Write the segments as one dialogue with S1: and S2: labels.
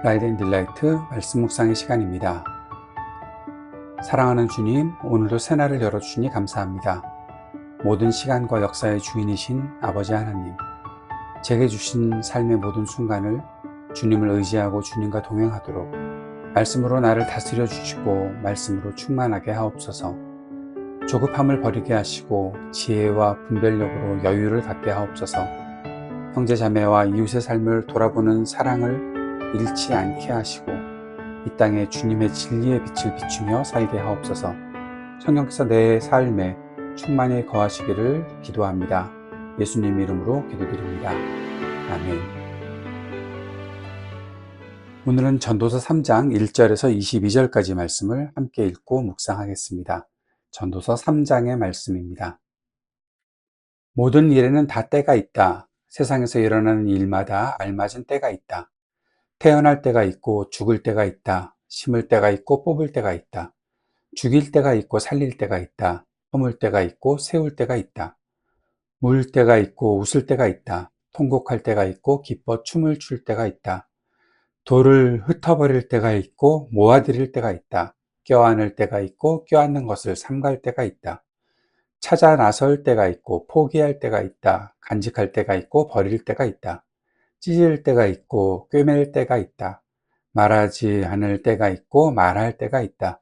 S1: 라이드 앤 딜라이트 말씀 묵상의 시간입니다. 사랑하는 주님, 오늘도 새날을 열어주시니 감사합니다. 모든 시간과 역사의 주인이신 아버지 하나님, 제게 주신 삶의 모든 순간을 주님을 의지하고 주님과 동행하도록 말씀으로 나를 다스려 주시고 말씀으로 충만하게 하옵소서. 조급함을 버리게 하시고 지혜와 분별력으로 여유를 갖게 하옵소서. 형제 자매와 이웃의 삶을 돌아보는 사랑을 잃지 않게 하시고 이 땅에 주님의 진리의 빛을 비추며 살게 하옵소서. 성령께서 내 삶에 충만히 거하시기를 기도합니다. 예수님 이름으로 기도드립니다. 아멘. 오늘은 전도서 3장 1절에서 22절까지 말씀을 함께 읽고 묵상하겠습니다. 전도서 3장의 말씀입니다. 모든 일에는 다 때가 있다. 세상에서 일어나는 일마다 알맞은 때가 있다. 태어날 때가 있고 죽을 때가 있다. 심을 때가 있고 뽑을 때가 있다. 죽일 때가 있고 살릴 때가 있다. 허물 때가 있고 세울 때가 있다. 울 때가 있고 웃을 때가 있다. 통곡할 때가 있고 기뻐 춤을 출 때가 있다. 돌을 흩어버릴 때가 있고 모아들일 때가 있다. 껴안을 때가 있고 껴안는 것을 삼갈 때가 있다. 찾아 나설 때가 있고 포기할 때가 있다. 간직할 때가 있고 버릴 때가 있다. 찢을 때가 있고 꿰맬 때가 있다. 말하지 않을 때가 있고 말할 때가 있다.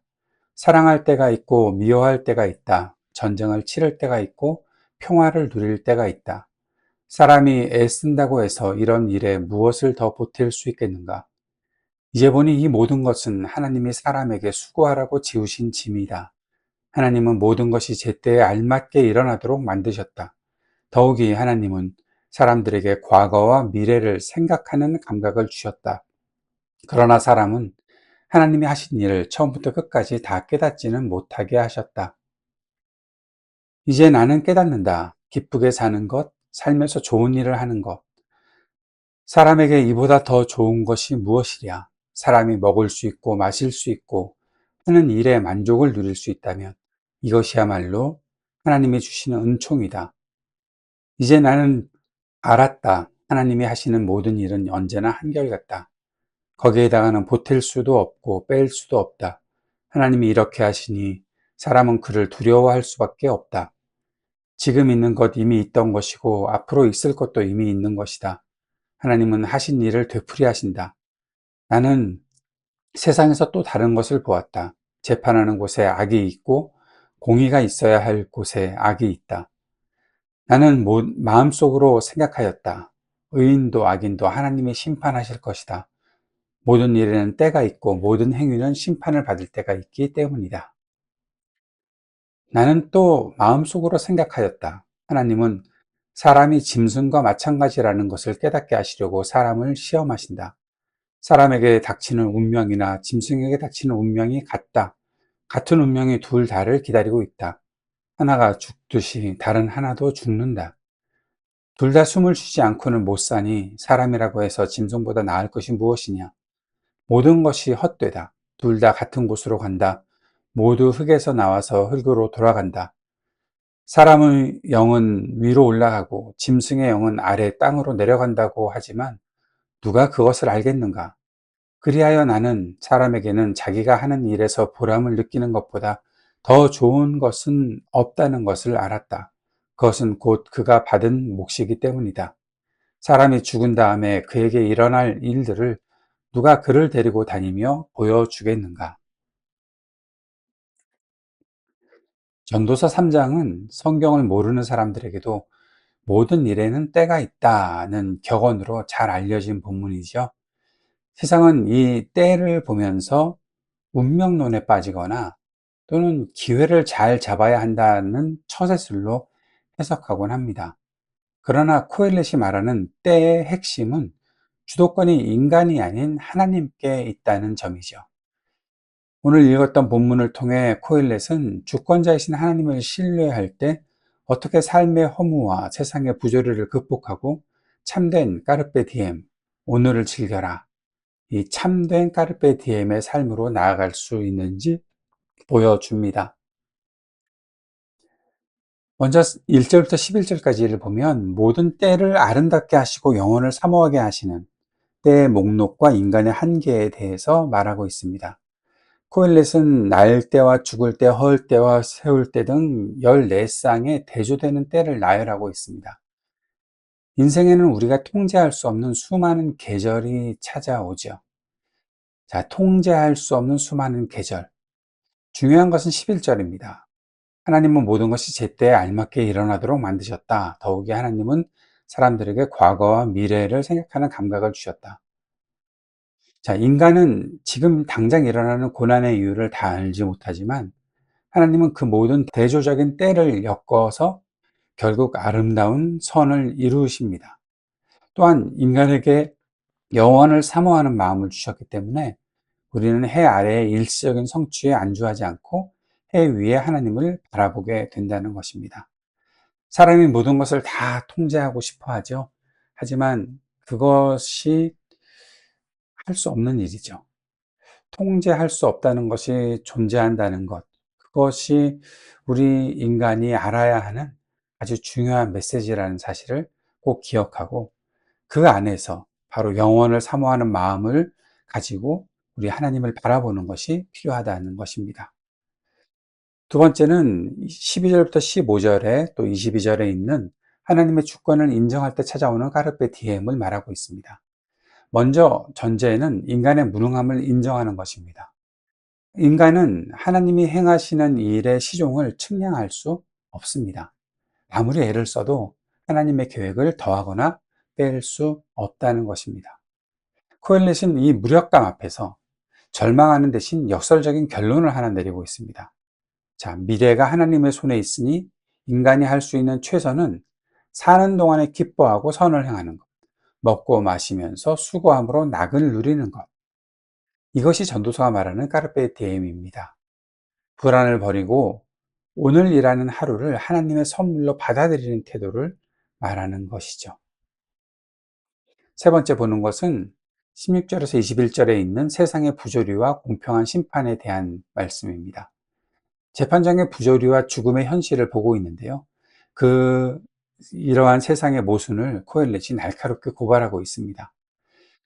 S1: 사랑할 때가 있고 미워할 때가 있다. 전쟁을 치를 때가 있고 평화를 누릴 때가 있다. 사람이 애쓴다고 해서 이런 일에 무엇을 더 보탤 수 있겠는가? 이제 보니 이 모든 것은 하나님이 사람에게 수고하라고 지으신 짐이다. 하나님은 모든 것이 제때에 알맞게 일어나도록 만드셨다. 더욱이 하나님은 사람들에게 과거와 미래를 생각하는 감각을 주셨다. 그러나 사람은 하나님이 하신 일을 처음부터 끝까지 다 깨닫지는 못하게 하셨다. 이제 나는 깨닫는다. 기쁘게 사는 것, 살면서 좋은 일을 하는 것. 사람에게 이보다 더 좋은 것이 무엇이랴? 사람이 먹을 수 있고 마실 수 있고 하는 일에 만족을 누릴 수 있다면 이것이야말로 하나님이 주시는 은총이다. 이제 나는 알았다. 하나님이 하시는 모든 일은 언제나 한결같다. 거기에다가는 보탤 수도 없고 뺄 수도 없다. 하나님이 이렇게 하시니 사람은 그를 두려워할 수밖에 없다. 지금 있는 것 이미 있던 것이고 앞으로 있을 것도 이미 있는 것이다. 하나님은 하신 일을 되풀이 하신다. 나는 세상에서 또 다른 것을 보았다. 재판하는 곳에 악이 있고 공의가 있어야 할 곳에 악이 있다. 나는 마음속으로 생각하였다. 의인도 악인도 하나님이 심판하실 것이다. 모든 일에는 때가 있고 모든 행위는 심판을 받을 때가 있기 때문이다. 나는 또 마음속으로 생각하였다. 하나님은 사람이 짐승과 마찬가지라는 것을 깨닫게 하시려고 사람을 시험하신다. 사람에게 닥치는 운명이나 짐승에게 닥치는 운명이 같다. 같은 운명이 둘 다를 기다리고 있다. 하나가 죽듯이 다른 하나도 죽는다. 둘 다 숨을 쉬지 않고는 못 사니 사람이라고 해서 짐승보다 나을 것이 무엇이냐? 모든 것이 헛되다. 둘 다 같은 곳으로 간다. 모두 흙에서 나와서 흙으로 돌아간다. 사람의 영은 위로 올라가고 짐승의 영은 아래 땅으로 내려간다고 하지만 누가 그것을 알겠는가? 그리하여 나는 사람에게는 자기가 하는 일에서 보람을 느끼는 것보다 더 좋은 것은 없다는 것을 알았다. 그것은 곧 그가 받은 몫이기 때문이다. 사람이 죽은 다음에 그에게 일어날 일들을 누가 그를 데리고 다니며 보여주겠는가? 전도서 3장은 성경을 모르는 사람들에게도 모든 일에는 때가 있다는 격언으로 잘 알려진 본문이죠. 세상은 이 때를 보면서 운명론에 빠지거나 또는 기회를 잘 잡아야 한다는 처세술로 해석하곤 합니다. 그러나 코엘렛이 말하는 때의 핵심은 주도권이 인간이 아닌 하나님께 있다는 점이죠. 오늘 읽었던 본문을 통해 코엘렛은 주권자이신 하나님을 신뢰할 때 어떻게 삶의 허무와 세상의 부조리를 극복하고 참된 까르페 디엠, 오늘을 즐겨라, 이 참된 까르페 디엠의 삶으로 나아갈 수 있는지 보여줍니다. 먼저 1절부터 11절까지를 보면 모든 때를 아름답게 하시고 영혼을 사모하게 하시는, 때의 목록과 인간의 한계에 대해서 말하고 있습니다. 코일렛은 날 때와 죽을 때, 허울 때와 세울 때 등 14쌍의 대조되는 때를 나열하고 있습니다. 인생에는 우리가 통제할 수 없는 수많은 계절이 찾아오죠. 자, 통제할 수 없는 수많은 계절. 중요한 것은 11절입니다. 하나님은 모든 것이 제때에 알맞게 일어나도록 만드셨다. 더욱이 하나님은 사람들에게 과거와 미래를 생각하는 감각을 주셨다. 자, 인간은 지금 당장 일어나는 고난의 이유를 다 알지 못하지만 하나님은 그 모든 대조적인 때를 엮어서 결국 아름다운 선을 이루십니다. 또한 인간에게 영원을 사모하는 마음을 주셨기 때문에 우리는 해 아래의 일시적인 성취에 안주하지 않고 해 위에 하나님을 바라보게 된다는 것입니다. 사람이 모든 것을 다 통제하고 싶어 하죠. 하지만 그것이 할 수 없는 일이죠. 통제할 수 없다는 것이 존재한다는 것, 그것이 우리 인간이 알아야 하는 아주 중요한 메시지라는 사실을 꼭 기억하고 그 안에서 바로 영원을 사모하는 마음을 가지고 우리 하나님을 바라보는 것이 필요하다는 것입니다. 두 번째는 12절부터 15절에 또 22절에 있는 하나님의 주권을 인정할 때 찾아오는 카르페 디엠을 말하고 있습니다. 먼저 전제는 인간의 무능함을 인정하는 것입니다. 인간은 하나님이 행하시는 일의 시종을 측량할 수 없습니다. 아무리 애를 써도 하나님의 계획을 더하거나 뺄 수 없다는 것입니다. 코엘렛은 이 무력감 앞에서 절망하는 대신 역설적인 결론을 하나 내리고 있습니다. 자, 미래가 하나님의 손에 있으니 인간이 할 수 있는 최선은 사는 동안에 기뻐하고 선을 행하는 것, 먹고 마시면서 수고함으로 낙을 누리는 것. 이것이 전도서가 말하는 까르페 디엠입니다. 불안을 버리고 오늘 일하는 하루를 하나님의 선물로 받아들이는 태도를 말하는 것이죠. 세 번째 보는 것은 16절에서 21절에 있는 세상의 부조리와 공평한 심판에 대한 말씀입니다. 재판장의 부조리와 죽음의 현실을 보고 있는데요. 이러한 세상의 모순을 코엘렛이 날카롭게 고발하고 있습니다.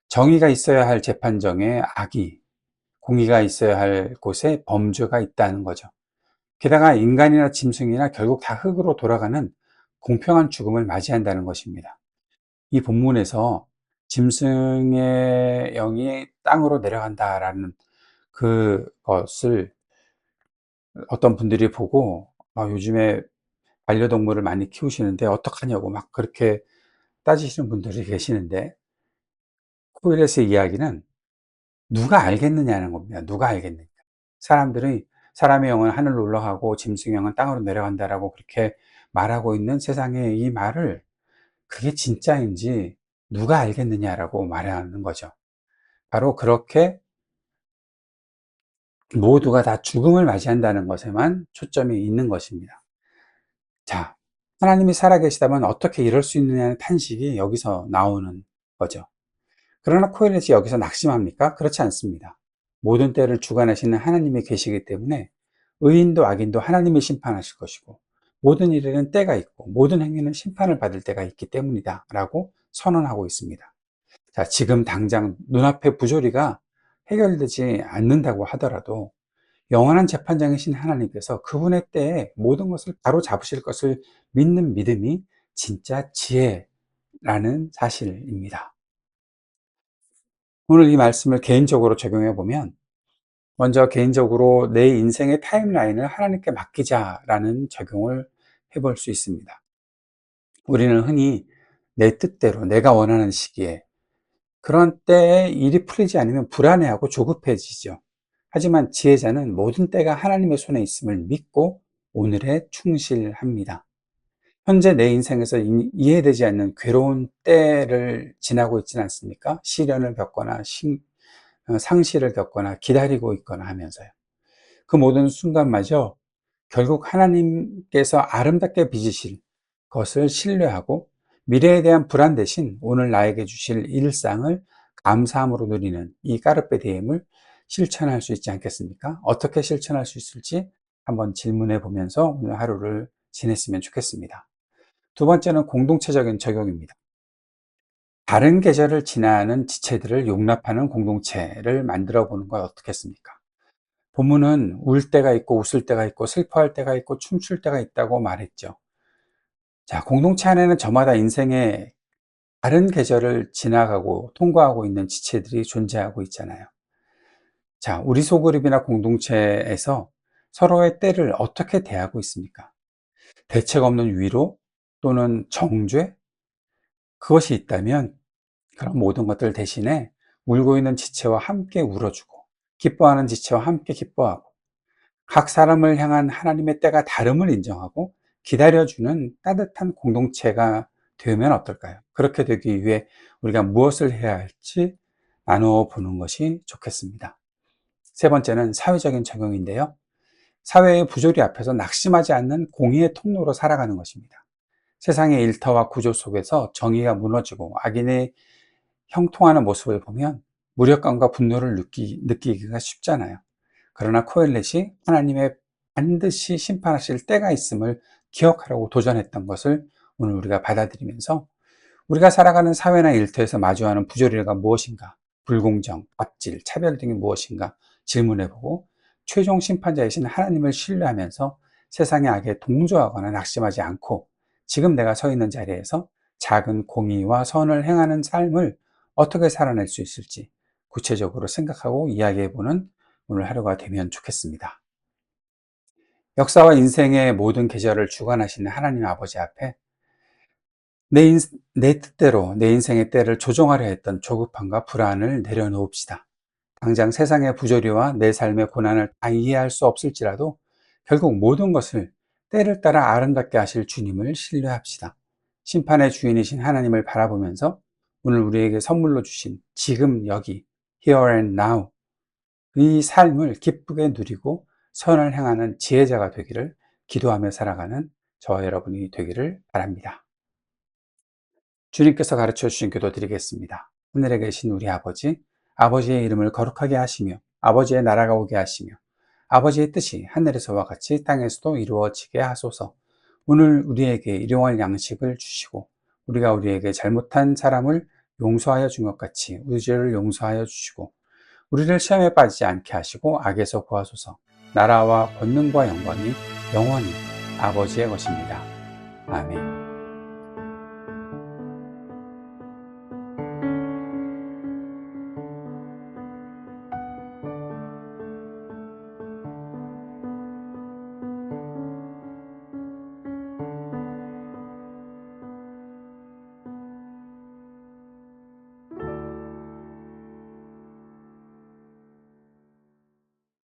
S1: 정의가 있어야 할 재판정에 악이, 공의가 있어야 할 곳에 범죄가 있다는 거죠. 게다가 인간이나 짐승이나 결국 다 흙으로 돌아가는 공평한 죽음을 맞이한다는 것입니다. 이 본문에서 짐승의 영이 땅으로 내려간다라는 그것을 어떤 분들이 보고 요즘에 반려동물을 많이 키우시는데 어떡하냐고 막 그렇게 따지시는 분들이 계시는데 코일렛의 이야기는 누가 알겠느냐는 겁니다. 누가 알겠느냐. 사람들이 사람의 영은 하늘로 올라가고 짐승의 영은 땅으로 내려간다라고 그렇게 말하고 있는 세상에 이 말을 그게 진짜인지 누가 알겠느냐라고 말하는 거죠. 바로 그렇게 모두가 다 죽음을 맞이한다는 것에만 초점이 있는 것입니다. 자, 하나님이 살아계시다면 어떻게 이럴 수 있느냐는 탄식이 여기서 나오는 거죠. 그러나 코엘렛이 여기서 낙심합니까? 그렇지 않습니다. 모든 때를 주관하시는 하나님이 계시기 때문에 의인도 악인도 하나님이 심판하실 것이고 모든 일에는 때가 있고 모든 행위는 심판을 받을 때가 있기 때문이다 라고 선언하고 있습니다. 자, 지금 당장 눈앞의 부조리가 해결되지 않는다고 하더라도 영원한 재판장이신 하나님께서 그분의 때에 모든 것을 바로 잡으실 것을 믿는 믿음이 진짜 지혜라는 사실입니다. 오늘 이 말씀을 개인적으로 적용해 보면 먼저 개인적으로 내 인생의 타임라인을 하나님께 맡기자라는 적용을 해볼 수 있습니다. 우리는 흔히 내 뜻대로 내가 원하는 시기에 그런 때에 일이 풀리지 않으면 불안해하고 조급해지죠. 하지만 지혜자는 모든 때가 하나님의 손에 있음을 믿고 오늘에 충실합니다. 현재 내 인생에서 이해되지 않는 괴로운 때를 지나고 있지는 않습니까? 시련을 겪거나 상실을 겪거나 기다리고 있거나 하면서요. 그 모든 순간마저 결국 하나님께서 아름답게 빚으실 것을 신뢰하고 미래에 대한 불안 대신 오늘 나에게 주실 일상을 감사함으로 누리는 이 까르페 디엠을 실천할 수 있지 않겠습니까? 어떻게 실천할 수 있을지 한번 질문해 보면서 오늘 하루를 지냈으면 좋겠습니다. 두 번째는 공동체적인 적용입니다. 다른 계절을 지나는 지체들을 용납하는 공동체를 만들어 보는 건 어떻겠습니까? 본문은 울 때가 있고 웃을 때가 있고 슬퍼할 때가 있고 춤출 때가 있다고 말했죠. 자, 공동체 안에는 저마다 인생의 다른 계절을 지나가고 통과하고 있는 지체들이 존재하고 있잖아요. 자, 우리 소그룹이나 공동체에서 서로의 때를 어떻게 대하고 있습니까? 대책 없는 위로 또는 정죄? 그것이 있다면 그런 모든 것들 대신에 울고 있는 지체와 함께 울어주고 기뻐하는 지체와 함께 기뻐하고 각 사람을 향한 하나님의 때가 다름을 인정하고 기다려주는 따뜻한 공동체가 되면 어떨까요? 그렇게 되기 위해 우리가 무엇을 해야 할지 나누어 보는 것이 좋겠습니다. 세 번째는 사회적인 적용인데요. 사회의 부조리 앞에서 낙심하지 않는 공의의 통로로 살아가는 것입니다. 세상의 일터와 구조 속에서 정의가 무너지고 악인의 형통하는 모습을 보면 무력감과 분노를 느끼기가 쉽잖아요. 그러나 코엘렛이 하나님의 반드시 심판하실 때가 있음을 기억하라고 도전했던 것을 오늘 우리가 받아들이면서 우리가 살아가는 사회나 일터에서 마주하는 부조리가 무엇인가, 불공정, 갑질, 차별 등이 무엇인가 질문해보고 최종 심판자이신 하나님을 신뢰하면서 세상의 악에 동조하거나 낙심하지 않고 지금 내가 서 있는 자리에서 작은 공의와 선을 행하는 삶을 어떻게 살아낼 수 있을지 구체적으로 생각하고 이야기해보는 오늘 하루가 되면 좋겠습니다. 역사와 인생의 모든 계절을 주관하시는 하나님 아버지 앞에 내 뜻대로 내 인생의 때를 조종하려 했던 조급함과 불안을 내려놓읍시다. 당장 세상의 부조리와 내 삶의 고난을 다 이해할 수 없을지라도 결국 모든 것을 때를 따라 아름답게 하실 주님을 신뢰합시다. 심판의 주인이신 하나님을 바라보면서 오늘 우리에게 선물로 주신 지금 여기 here and now 이 삶을 기쁘게 누리고 선을 행하는 지혜자가 되기를 기도하며 살아가는 저와 여러분이 되기를 바랍니다. 주님께서 가르쳐 주신 기도 드리겠습니다. 하늘에 계신 우리 아버지, 아버지의 이름을 거룩하게 하시며 아버지의 나라가 오게 하시며 아버지의 뜻이 하늘에서와 같이 땅에서도 이루어지게 하소서. 오늘 우리에게 일용할 양식을 주시고 우리가 우리에게 잘못한 사람을 용서하여 준 것 같이 우리 죄를 용서하여 주시고 우리를 시험에 빠지지 않게 하시고 악에서 구하소서. 나라와 권능과 영광이 영원히 아버지의 것입니다. 아멘.